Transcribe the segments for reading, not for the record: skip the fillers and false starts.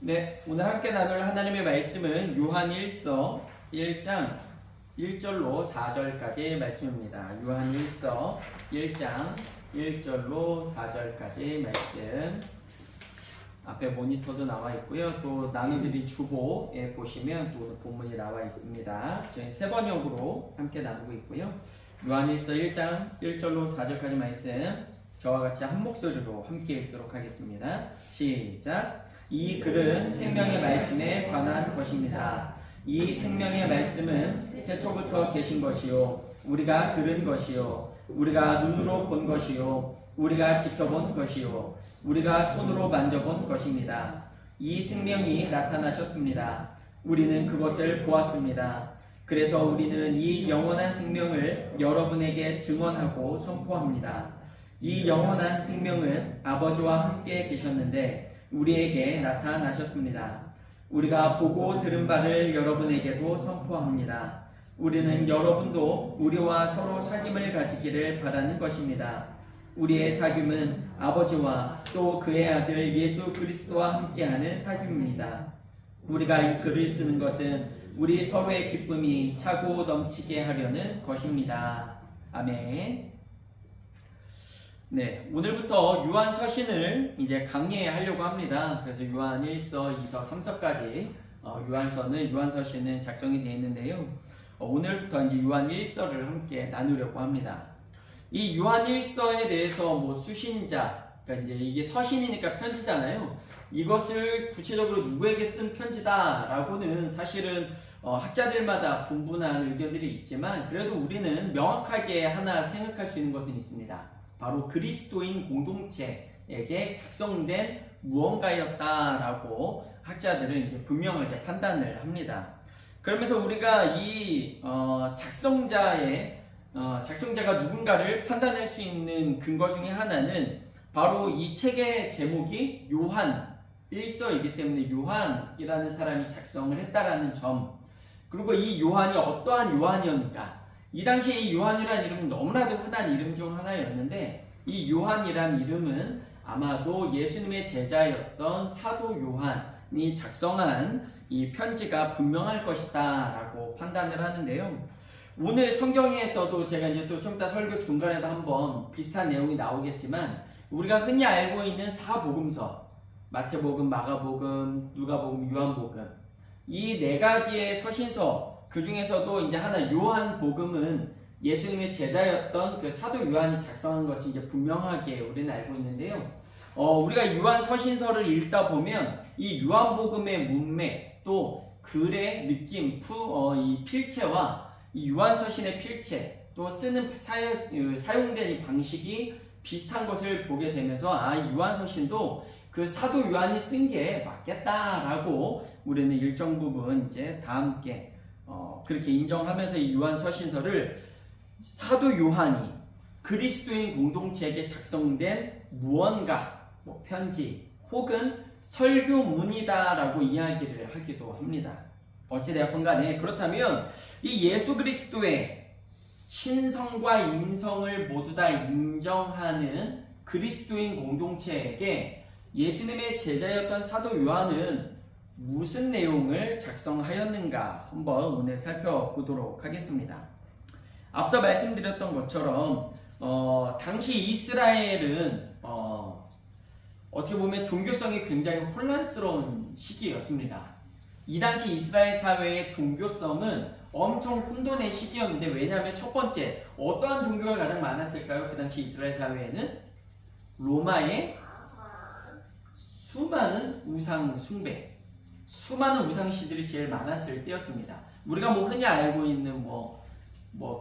네, 오늘 함께 나눌 하나님의 말씀은 요한일서 1장 1절로 4절까지의 말씀입니다. 요한일서 1장 1절로 4절까지의 말씀. 앞에 모니터도 나와 있고요. 또 나누드린 주보에 보시면 또 본문이 나와 있습니다. 저희 세 번역으로 함께 나누고 있고요. 요한일서 1장 1절로 4절까지 말씀 저와 같이 한 목소리로 함께 읽도록 하겠습니다. 시작. 이 글은 생명의 말씀에 관한 것입니다. 이 생명의 말씀은 태초부터 계신 것이요 우리가 들은 것이요 우리가 눈으로 본 것이요 우리가 지켜본 것이요 우리가 손으로 만져본 것입니다. 이 생명이 나타나셨습니다. 우리는 그것을 보았습니다. 그래서 우리는 이 영원한 생명을 여러분에게 증언하고 선포합니다. 이 영원한 생명은 아버지와 함께 계셨는데 우리에게 나타나셨습니다. 우리가 보고 들은 바를 여러분에게도 선포합니다. 우리는 여러분도 우리와 서로 사귐을 가지기를 바라는 것입니다. 우리의 사귐은 아버지와 또 그의 아들 예수 그리스도와 함께하는 사귐입니다. 우리가 이 글을 쓰는 것은 우리 서로의 기쁨이 차고 넘치게 하려는 것입니다. 아멘. 네, 오늘부터 요한 서신을 이제 강의하려고 합니다. 그래서 요한 1서, 2서, 3서까지 요한 서신은 작성이 되어 있는데요. 오늘부터 이제 요한 1서를 함께 나누려고 합니다. 이 요한 1서에 대해서 뭐 수신자, 그러니까 이제 이게 서신이니까 편지잖아요. 이것을 구체적으로 누구에게 쓴 편지다라고는 사실은 학자들마다 분분한 의견들이 있지만 그래도 우리는 명확하게 하나 생각할 수 있는 것은 있습니다. 바로 그리스도인 공동체에게 작성된 무언가였다라고 학자들은 이제 분명하게 판단을 합니다. 그러면서 우리가 이 작성자가 누군가를 판단할 수 있는 근거 중에 하나는 바로 이 책의 제목이 요한 1서이기 때문에 요한이라는 사람이 작성을 했다라는 점, 그리고 이 요한이 어떠한 요한이었는가. 이 당시에 이 요한이라는 이름은 너무나도 흔한 이름 중 하나였는데 이 요한이라는 이름은 아마도 예수님의 제자였던 사도 요한이 작성한 이 편지가 분명할 것이다 라고 판단을 하는데요. 오늘 성경에서도 제가 이제 또 좀 이따 설교 중간에도 한번 비슷한 내용이 나오겠지만 우리가 흔히 알고 있는 사복음서, 마태복음, 마가복음, 누가복음, 요한복음, 이 네 가지의 서신서, 그 중에서도 이제 하나 요한복음은 예수님의 제자였던 그 사도 요한이 작성한 것이 이제 분명하게 우리는 알고 있는데요. 우리가 요한 서신서를 읽다 보면 이 요한복음의 문맥 또 글의 느낌, 이 필체와 이 요한 서신의 필체 또 쓰는 사용되는 방식이 비슷한 것을 보게 되면서 이 요한 서신도 그 사도 요한이 쓴 게 맞겠다라고 우리는 일정 부분 이제 다 함께 그렇게 인정하면서 이 요한 서신서를 사도 요한이 그리스도인 공동체에게 작성된 무언가, 편지 혹은 설교문이다라고 이야기를 하기도 합니다. 어찌되었건 간에 그렇다면 이 예수 그리스도의 신성과 인성을 모두 다 인정하는 그리스도인 공동체에게 예수님의 제자였던 사도 요한은 무슨 내용을 작성하였는가 한번 오늘 살펴보도록 하겠습니다. 앞서 말씀드렸던 것처럼 당시 이스라엘은 어떻게 보면 종교성이 굉장히 혼란스러운 시기였습니다. 이 당시 이스라엘 사회의 종교성은 엄청 혼돈의 시기였는데, 왜냐하면 첫 번째, 어떠한 종교가 가장 많았을까요? 그 당시 이스라엘 사회에는 로마의 수많은 우상 숭배, 수많은 우상시들이 제일 많았을 때였습니다. 우리가 뭐 흔히 알고 있는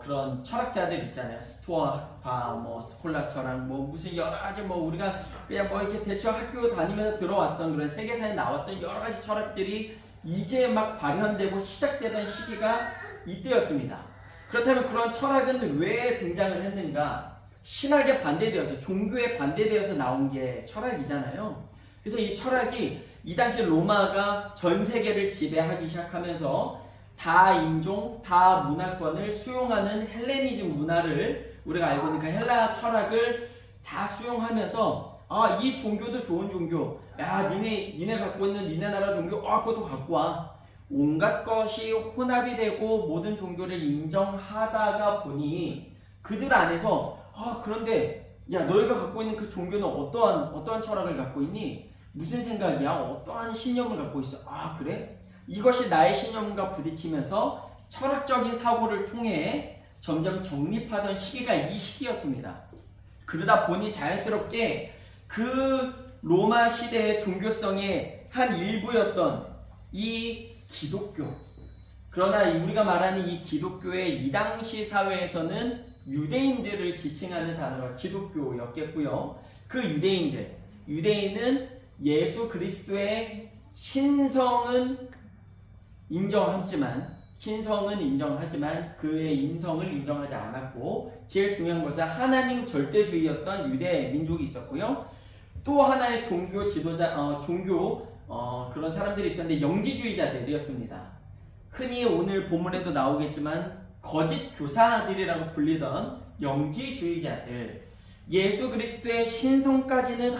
그런 철학자들 있잖아요. 스토아파, 스콜라 철학, 무슨 여러 가지 우리가 그냥 이렇게 대충 학교 다니면서 들어왔던 그런 세계사에 나왔던 여러 가지 철학들이 이제 막 발현되고 시작되던 시기가 이때였습니다. 그렇다면 그런 철학은 왜 등장을 했는가? 신학에 반대되어서, 종교에 반대되어서 나온 게 철학이잖아요. 그래서 이 철학이 이 당시 로마가 전 세계를 지배하기 시작하면서 다 인종, 다 문화권을 수용하는 헬레니즘 문화를 우리가 알고 있는 그 헬라 철학을 다 수용하면서 이 종교도 좋은 종교. 야, 니네 갖고 있는 니네 나라 종교, 그것도 갖고 와. 온갖 것이 혼합이 되고 모든 종교를 인정하다가 보니 그들 안에서 그런데 야, 너희가 갖고 있는 그 종교는 어떠한 철학을 갖고 있니? 무슨 생각이야? 어떠한 신념을 갖고 있어? 그래? 이것이 나의 신념과 부딪히면서 철학적인 사고를 통해 점점 정립하던 시기가 이 시기였습니다. 그러다 보니 자연스럽게 그 로마 시대의 종교성의 한 일부였던 이 기독교, 그러나 우리가 말하는 이 기독교의 이 당시 사회에서는 유대인들을 지칭하는 단어가 기독교였겠고요. 그 유대인은 예수 그리스도의 신성은 인정하지만 그의 인성을 인정하지 않았고, 제일 중요한 것은 하나님 절대주의였던 유대 민족이 있었고요. 또 하나의 종교 지도자, 그런 사람들이 있었는데 영지주의자들이었습니다. 흔히 오늘 본문에도 나오겠지만 거짓 교사들이라고 불리던 영지주의자들, 예수 그리스도의 신성까지는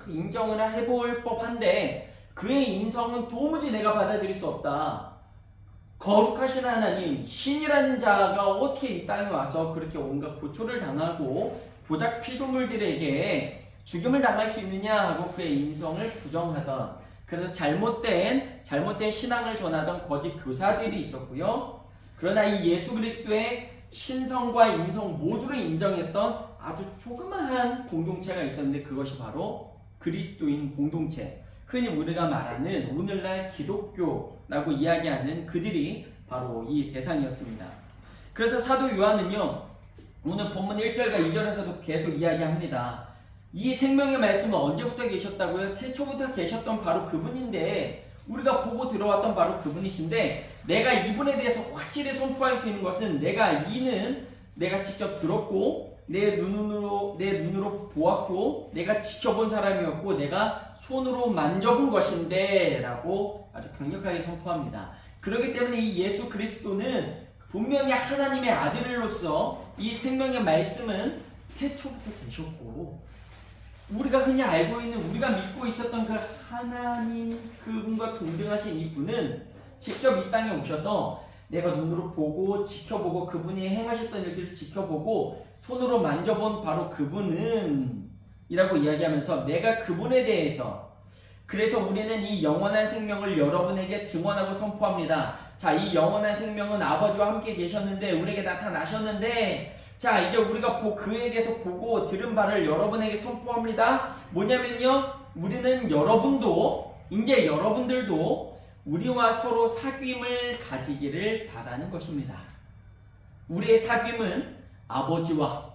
인정을 해볼 법한데 그의 인성은 도무지 내가 받아들일 수 없다. 거룩하신 하나님, 신이라는 자가 어떻게 이 땅에 와서 그렇게 온갖 고초를 당하고 보작 피조물들에게 죽임을 당할 수 있느냐 하고 그의 인성을 부정하던, 그래서 잘못된 신앙을 전하던 거짓 교사들이 있었고요. 그러나 이 예수 그리스도의 신성과 인성 모두를 인정했던 아주 조그마한 공동체가 있었는데 그것이 바로 그리스도인 공동체, 흔히 우리가 말하는 오늘날 기독교라고 이야기하는 그들이 바로 이 대상이었습니다. 그래서 사도 요한은요, 오늘 본문 1절과 2절에서도 계속 이야기합니다. 이 생명의 말씀은 언제부터 계셨다고요? 태초부터 계셨던 바로 그분인데, 우리가 보고 들어왔던 바로 그분이신데, 내가 이분에 대해서 확실히 선포할 수 있는 것은 내가 직접 들었고 내 눈으로 보았고 내가 지켜본 사람이었고 내가 손으로 만져본 것인데 라고 아주 강력하게 선포합니다. 그렇기 때문에 이 예수 그리스도는 분명히 하나님의 아들로서 이 생명의 말씀은 태초부터 계셨고, 우리가 흔히 알고 있는, 우리가 믿고 있었던 그 하나님, 그분과 동등하신 이 분은 직접 이 땅에 오셔서 내가 눈으로 보고 지켜보고 그분이 행하셨던 일들을 지켜보고 손으로 만져본 바로 그분은 이라고 이야기하면서 내가 그분에 대해서, 그래서 우리는 이 영원한 생명을 여러분에게 증언하고 선포합니다. 자, 이 영원한 생명은 아버지와 함께 계셨는데 우리에게 나타나셨는데, 자, 이제 우리가 그에 대해서 보고 들은 바를 여러분에게 선포합니다. 뭐냐면요, 우리는 여러분들도 우리와 서로 사귐을 가지기를 바라는 것입니다. 우리의 사귐은 아버지와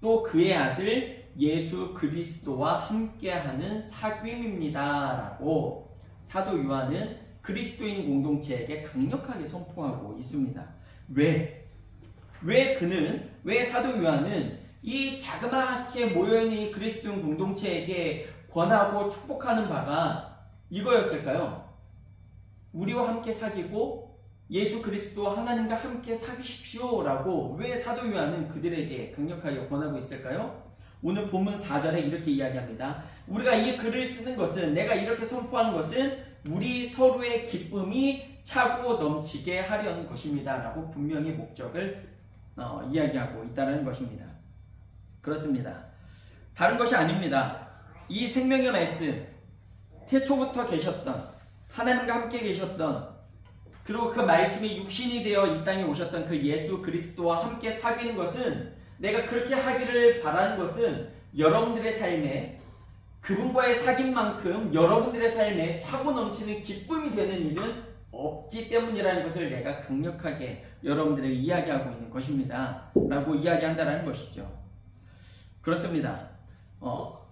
또 그의 아들 예수 그리스도와 함께하는 사귐입니다 라고 사도 요한은 그리스도인 공동체에게 강력하게 선포하고 있습니다. 왜 사도 요한은 이 자그맣게 모여있는 이 그리스도인 공동체에게 권하고 축복하는 바가 이거였을까요? 우리와 함께 사귀고 예수 그리스도와 하나님과 함께 사귀십시오 라고 왜 사도 요한은 그들에게 강력하게 권하고 있을까요? 오늘 본문 4절에 이렇게 이야기합니다. 우리가 이 글을 쓰는 것은, 내가 이렇게 선포하는 것은 우리 서로의 기쁨이 차고 넘치게 하려는 것입니다 라고 분명히 목적을 이야기하고 있다는 것입니다. 그렇습니다. 다른 것이 아닙니다. 이 생명의 말씀, 태초부터 계셨던, 하나님과 함께 계셨던, 그리고 그 말씀이 육신이 되어 이 땅에 오셨던 그 예수 그리스도와 함께 사귀는 것은, 내가 그렇게 하기를 바라는 것은 여러분들의 삶에, 그분과의 사귐만큼 여러분들의 삶에 차고 넘치는 기쁨이 되는 일은 없기 때문이라는 것을 내가 강력하게 여러분들에게 이야기하고 있는 것입니다 라고 이야기한다는 것이죠. 그렇습니다.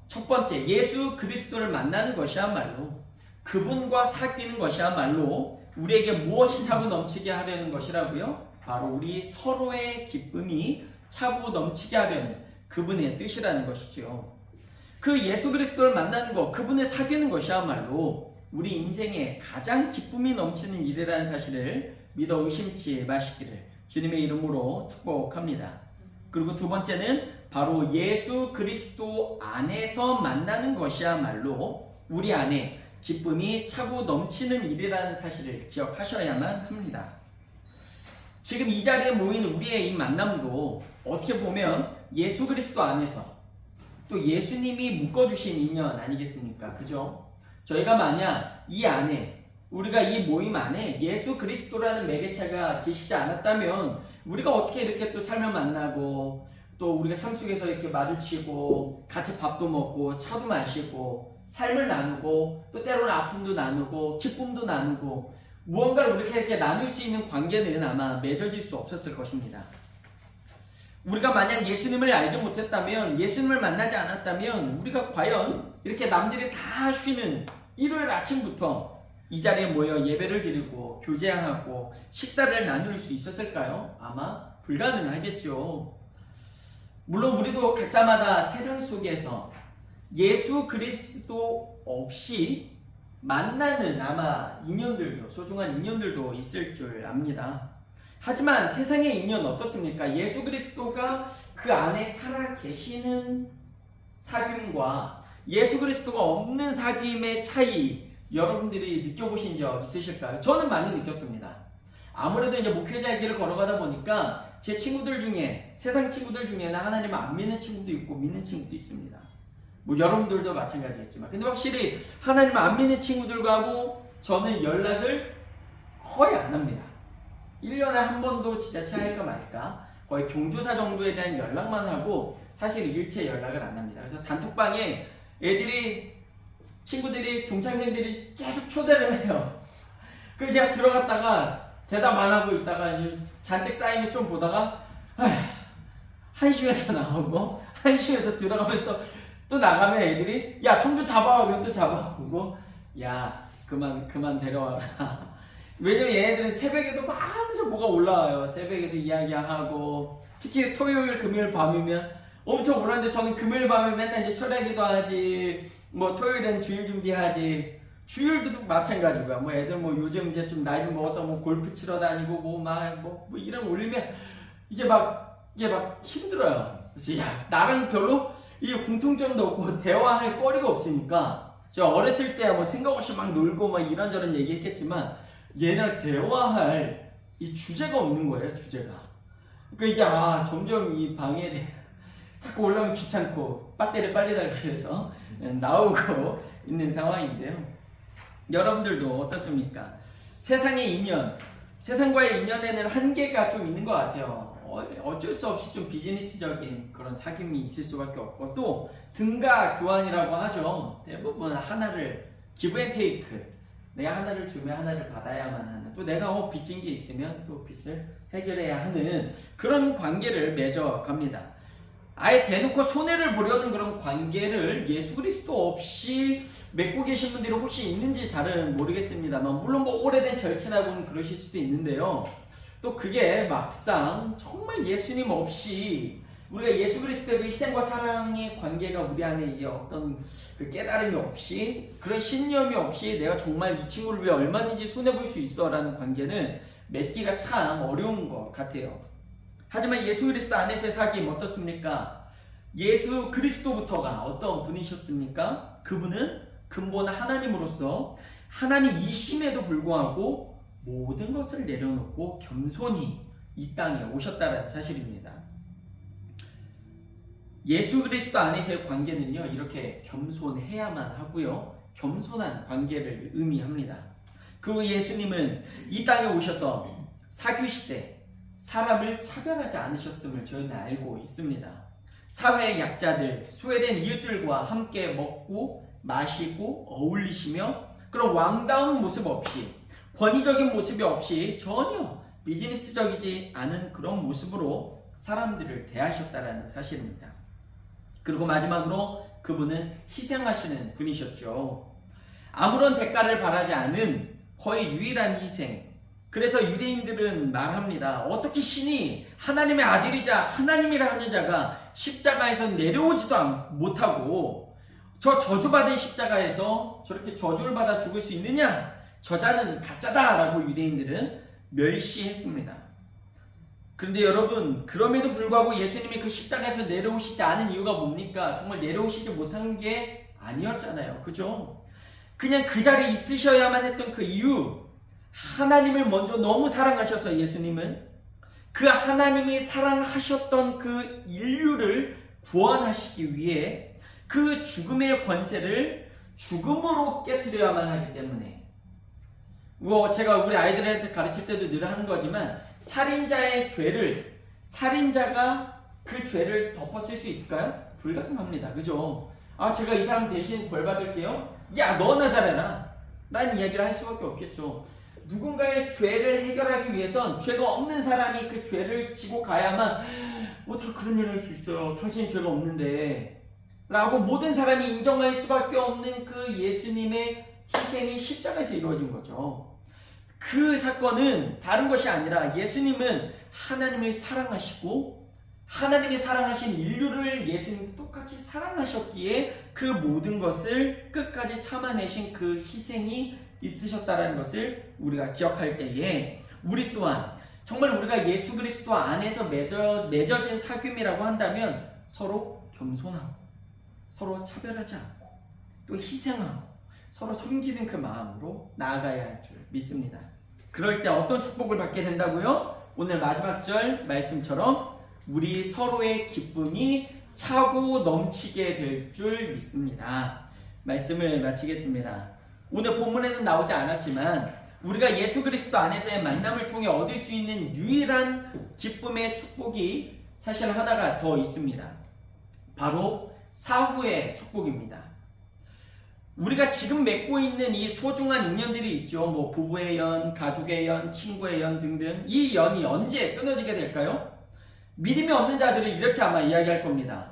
첫 번째, 예수 그리스도를 만나는 것이야말로, 그분과 사귀는 것이야말로 우리에게 무엇이 차고 넘치게 하려는 것이라고요? 바로 우리 서로의 기쁨이 차고 넘치게 하려는 그분의 뜻이라는 것이죠. 그 예수 그리스도를 만나는 것, 그분을 사귀는 것이야말로 우리 인생에 가장 기쁨이 넘치는 일이라는 사실을 믿어 의심치 마시기를 주님의 이름으로 축복합니다. 그리고 두 번째는 바로 예수 그리스도 안에서 만나는 것이야말로 우리 안에 기쁨이 차고 넘치는 일이라는 사실을 기억하셔야만 합니다. 지금 이 자리에 모인 우리의 이 만남도 어떻게 보면 예수 그리스도 안에서 또 예수님이 묶어주신 인연 아니겠습니까? 그죠? 저희가 만약 이 안에 우리가 이 모임 안에 예수 그리스도라는 매개체가 계시지 않았다면 우리가 어떻게 이렇게 또 살며 만나고 또 우리가 삶 속에서 이렇게 마주치고 같이 밥도 먹고 차도 마시고 삶을 나누고 또 때로는 아픔도 나누고 기쁨도 나누고 무언가를 이렇게 나눌 수 있는 관계는 아마 맺어질 수 없었을 것입니다. 우리가 만약 예수님을 알지 못했다면, 예수님을 만나지 않았다면 우리가 과연 이렇게 남들이 다 쉬는 일요일 아침부터 이 자리에 모여 예배를 드리고 교제하고 식사를 나눌 수 있었을까요? 아마 불가능하겠죠. 물론 우리도 각자마다 세상 속에서 예수 그리스도 없이 만나는 아마 인연들도, 소중한 인연들도 있을 줄 압니다. 하지만 세상의 인연 어떻습니까? 예수 그리스도가 그 안에 살아 계시는 사귐과 예수 그리스도가 없는 사귐의 차이, 여러분들이 느껴보신 적 있으실까요? 저는 많이 느꼈습니다. 아무래도 이제 목회자의 길을 걸어가다 보니까 제 친구들 중에, 세상 친구들 중에는 하나님을 안 믿는 친구도 있고 믿는 친구도 있습니다. 뭐 여러분들도 마찬가지겠지만, 근데 확실히 하나님을 안 믿는 친구들하고 저는 연락을 거의 안 합니다. 1년에 한 번도 지자체 할까 말까 거의 경조사 정도에 대한 연락만 하고 사실 일체 연락을 안 합니다. 그래서 단톡방에 친구들이, 동창생들이 계속 초대를 해요. 그래서 제가 들어갔다가 대답 안 하고 있다가 잔뜩 쌓이면 좀 보다가 한심해서 나오고, 한심해서 들어가면 또 나가면 애들이 야 손 좀 잡아와, 그럼 또 잡아오고, 야 그만 데려와라. 왜냐면 얘네들은 새벽에도 막 하면서 뭐가 올라와요. 새벽에도 이야기하고, 특히 토요일 금요일 밤이면 엄청 올라오는데, 저는 금요일 밤에 맨날 이제 철야기도 하지, 뭐 토요일엔 주일 준비하지, 주일도 마찬가지고요. 뭐 애들 뭐 요즘 이제 좀 나이 좀 먹었다 뭐 골프 치러 다니고 뭐 이런 올리면 이게 막 힘들어요. 그래서 야, 나랑 별로 이 공통점도 없고 대화할 거리가 없으니까, 저 어렸을 때 뭐 생각 없이 막 놀고 막 이런저런 얘기했겠지만 얘네랑 대화할 이 주제가 없는 거예요, 주제가. 그러니까 이게 점점 이 방에 자꾸 올라오면 귀찮고 배터리 빨리 달고 나오고 있는 상황인데요. 여러분들도 어떻습니까? 세상의 인연, 세상과의 인연에는 한계가 좀 있는 것 같아요. 어쩔 수 없이 좀 비즈니스적인 그런 사귐이 있을 수밖에 없고, 또 등가 교환이라고 하죠. 대부분 하나를 기브 앤 테이크, 내가 하나를 주면 하나를 받아야만 하는, 또 내가 빚진 게 있으면 또 빚을 해결해야 하는 그런 관계를 맺어갑니다. 아예 대놓고 손해를 보려는 그런 관계를 예수 그리스도 없이 맺고 계신 분들이 혹시 있는지 잘은 모르겠습니다만, 물론 뭐 오래된 절친하고는 그러실 수도 있는데요. 또 그게 막상 정말 예수님 없이, 우리가 예수 그리스도의 그 희생과 사랑의 관계가 우리 안에 이게 어떤 그 깨달음이 없이, 그런 신념이 없이 내가 정말 이 친구를 위해 얼마든지 손해볼 수 있어 라는 관계는 맺기가 참 어려운 것 같아요. 하지만 예수 그리스도 안에서의 사귐 어떻습니까? 예수 그리스도부터가 어떤 분이셨습니까? 그분은 근본 하나님으로서 하나님이심에도 불구하고 모든 것을 내려놓고 겸손히 이 땅에 오셨다는 사실입니다. 예수 그리스도 안에서의 관계는요, 이렇게 겸손해야만 하고요, 겸손한 관계를 의미합니다. 그 예수님은 이 땅에 오셔서 사귀시되 사람을 차별하지 않으셨음을 저희는 알고 있습니다. 사회의 약자들, 소외된 이웃들과 함께 먹고 마시고 어울리시며, 그런 왕다운 모습 없이, 권위적인 모습이 없이 전혀 비즈니스적이지 않은 그런 모습으로 사람들을 대하셨다는 사실입니다. 그리고 마지막으로 그분은 희생하시는 분이셨죠. 아무런 대가를 바라지 않은 거의 유일한 희생. 그래서 유대인들은 말합니다. 어떻게 신이 하나님의 아들이자 하나님이라 하는 자가 십자가에서 내려오지도 못하고 저 저주받은 십자가에서 저렇게 저주를 받아 죽을 수 있느냐? 저 자는 가짜다 라고 유대인들은 멸시했습니다. 그런데 여러분, 그럼에도 불구하고 예수님이 그 십자가에서 내려오시지 않은 이유가 뭡니까? 정말 내려오시지 못한 게 아니었잖아요. 그죠? 그냥 그 자리에 있으셔야만 했던 그 이유, 하나님을 먼저 너무 사랑하셔서 예수님은 그 하나님이 사랑하셨던 그 인류를 구원하시기 위해 그 죽음의 권세를 죽음으로 깨트려야만 하기 때문에, 제가 우리 아이들한테 가르칠 때도 늘 하는 거지만, 살인자의 죄를 살인자가 그 죄를 덮었을 수 있을까요? 불가능합니다. 그죠? 제가 이 사람 대신 벌 받을게요. 야, 너나 잘해라 라는 이야기를 할 수밖에 없겠죠. 누군가의 죄를 해결하기 위해선 죄가 없는 사람이 그 죄를 지고 가야만, 어떻게 그런 일을 할 수 있어요? 당신이 죄가 없는데 라고 모든 사람이 인정할 수밖에 없는 그 예수님의 희생이 십자가에서 이루어진 거죠. 그 사건은 다른 것이 아니라 예수님은 하나님을 사랑하시고 하나님이 사랑하신 인류를 예수님도 똑같이 사랑하셨기에 그 모든 것을 끝까지 참아내신 그 희생이 있으셨다는 것을 우리가 기억할 때에, 우리 또한 정말 우리가 예수 그리스도 안에서 맺어진 사귐이라고 한다면 서로 겸손하고 서로 차별하지 않고 또 희생하고 서로 섬기는 그 마음으로 나아가야 할 줄 믿습니다. 그럴 때 어떤 축복을 받게 된다고요? 오늘 마지막 절 말씀처럼 우리 서로의 기쁨이 차고 넘치게 될 줄 믿습니다. 말씀을 마치겠습니다. 오늘 본문에는 나오지 않았지만 우리가 예수 그리스도 안에서의 만남을 통해 얻을 수 있는 유일한 기쁨의 축복이 사실 하나가 더 있습니다. 바로 사후의 축복입니다. 우리가 지금 맺고 있는 이 소중한 인연들이 있죠. 부부의 연, 가족의 연, 친구의 연 등등. 이 연이 언제 끊어지게 될까요? 믿음이 없는 자들은 이렇게 아마 이야기할 겁니다.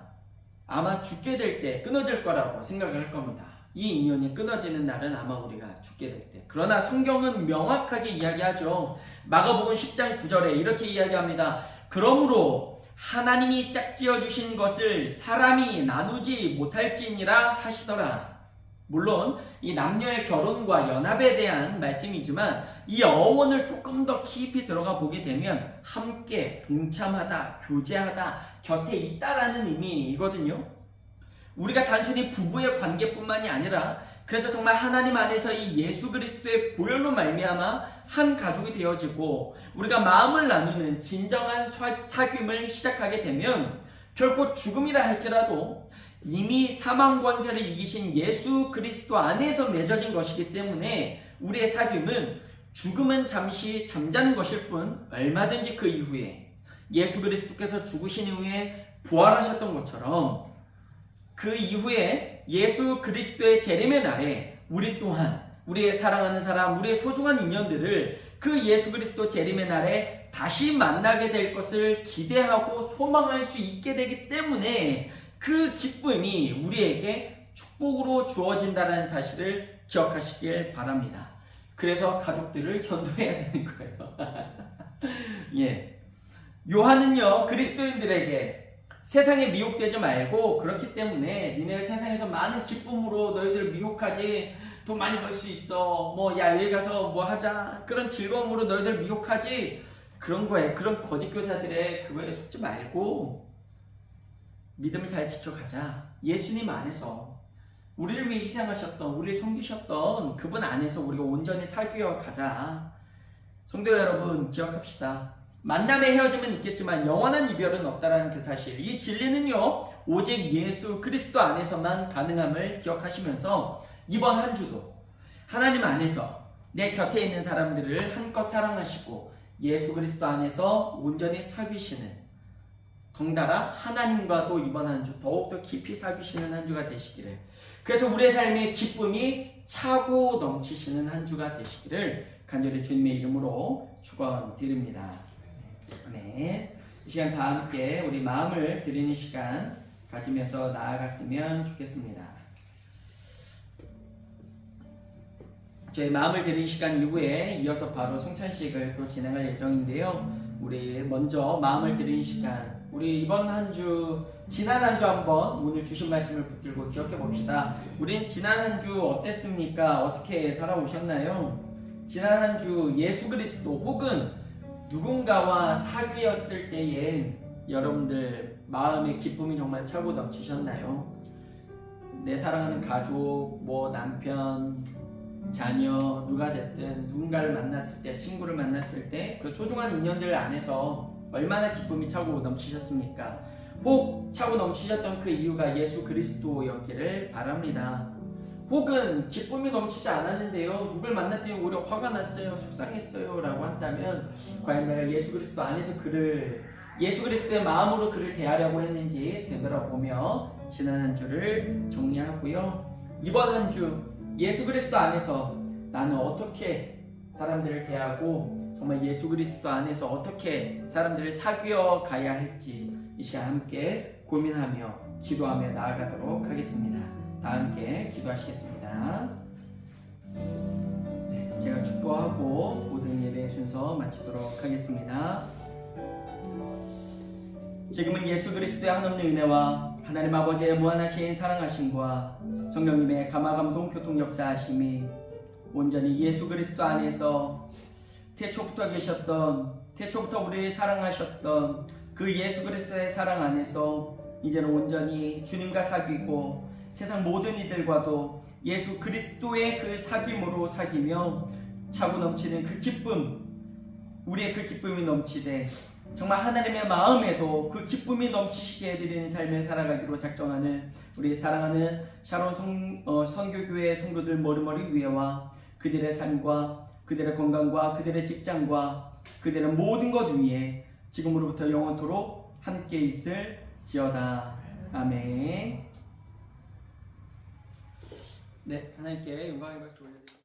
아마 죽게 될 때 끊어질 거라고 생각을 할 겁니다. 이 인연이 끊어지는 날은 아마 우리가 죽게 될 때. 그러나 성경은 명확하게 이야기하죠. 마가복음 10장 9절에 이렇게 이야기합니다. 그러므로 하나님이 짝지어 주신 것을 사람이 나누지 못할지니라 하시더라. 물론 이 남녀의 결혼과 연합에 대한 말씀이지만 이 어원을 조금 더 깊이 들어가 보게 되면 함께 동참하다, 교제하다, 곁에 있다라는 의미이거든요. 우리가 단순히 부부의 관계뿐만이 아니라 그래서 정말 하나님 안에서 이 예수 그리스도의 보혈로 말미암아 한 가족이 되어지고 우리가 마음을 나누는 진정한 사귐을 시작하게 되면 결코 죽음이라 할지라도 이미 사망 권세를 이기신 예수 그리스도 안에서 맺어진 것이기 때문에 우리의 사귐은 죽음은 잠시 잠자는 것일 뿐 얼마든지 그 이후에 예수 그리스도께서 죽으신 이후에 부활하셨던 것처럼 그 이후에 예수 그리스도의 재림의 날에 우리 또한 우리의 사랑하는 사람, 우리의 소중한 인연들을 그 예수 그리스도 재림의 날에 다시 만나게 될 것을 기대하고 소망할 수 있게 되기 때문에 그 기쁨이 우리에게 축복으로 주어진다는 사실을 기억하시길 바랍니다. 그래서 가족들을 전도해야 되는 거예요. 예. 요한은요, 그리스도인들에게 세상에 미혹되지 말고 그렇기 때문에 니네가 세상에서 많은 기쁨으로 너희들 미혹하지, 돈 많이 벌 수 있어, 야 여기 가서 뭐 하자, 그런 즐거움으로 너희들 미혹하지, 그런 거에, 그런 거짓 교사들의 그거에 속지 말고 믿음을 잘 지켜가자. 예수님 안에서 우리를 위해 희생하셨던, 우리를 섬기셨던 그분 안에서 우리가 온전히 살펴 가자. 성도 여러분, 기억합시다. 만남의 헤어짐은 있겠지만 영원한 이별은 없다라는 그 사실, 이 진리는요 오직 예수 그리스도 안에서만 가능함을 기억하시면서 이번 한 주도 하나님 안에서 내 곁에 있는 사람들을 한껏 사랑하시고 예수 그리스도 안에서 온전히 사귀시는, 덩달아 하나님과도 이번 한 주 더욱더 깊이 사귀시는 한 주가 되시기를, 그래서 우리의 삶의 기쁨이 차고 넘치시는 한 주가 되시기를 간절히 주님의 이름으로 축원드립니다. 네, 이 시간 다 함께 우리 마음을 드리는 시간 가지면서 나아갔으면 좋겠습니다. 저희 마음을 드리는 시간 이후에 이어서 바로 성찬식을 또 진행할 예정인데요. 우리 먼저 마음을 드리는 시간, 우리 이번 한 주, 지난 한 주 한번 오늘 주신 말씀을 붙들고 기억해 봅시다. 우린 지난 한 주 어땠습니까? 어떻게 살아오셨나요? 지난 한 주 예수 그리스도 혹은 누군가와 사귀었을 때에 여러분들 마음의 기쁨이 정말 차고 넘치셨나요? 내 사랑하는 가족, 뭐 남편, 자녀, 누가 됐든 누군가를 만났을 때, 친구를 만났을 때 그 소중한 인연들 안에서 얼마나 기쁨이 차고 넘치셨습니까? 혹 차고 넘치셨던 그 이유가 예수 그리스도였기를 바랍니다. 혹은 기쁨이 넘치지 않았는데요, 누굴 만났더니 오히려 화가 났어요, 속상했어요 라고 한다면 과연 내가 예수 그리스도 안에서 예수 그리스도의 마음으로 그를 대하려고 했는지 되돌아보며 지난 한 주를 정리하고요, 이번 한 주 예수 그리스도 안에서 나는 어떻게 사람들을 대하고 정말 예수 그리스도 안에서 어떻게 사람들을 사귀어 가야 할지 이 시간 함께 고민하며 기도하며 나아가도록 하겠습니다. 다 함께 기도하시겠습니다. 네, 제가 축도하고 모든 예배 순서 마치도록 하겠습니다. 지금은 예수 그리스도의 한없는 은혜와 하나님 아버지의 무한하신 사랑하심과 성령님의 감화감동 교통 역사하심이 온전히 예수 그리스도 안에서 태초부터 계셨던, 태초부터 우리를 사랑하셨던 그 예수 그리스도의 사랑 안에서 이제는 온전히 주님과 사귀고 세상 모든 이들과도 예수 그리스도의 그 사귐으로 사귀며 차고 넘치는 그 기쁨, 우리의 그 기쁨이 넘치되 정말 하나님의 마음에도 그 기쁨이 넘치시게 해드리는 삶을 살아가기로 작정하는 우리 사랑하는 샤론 선교교회 성도들 머리머리 위에와 그들의 삶과 그들의 건강과 그들의 직장과 그들의 모든 것 위에 지금으로부터 영원토록 함께 있을지어다. 아멘. 네, 하나님께 영광의 박수 올려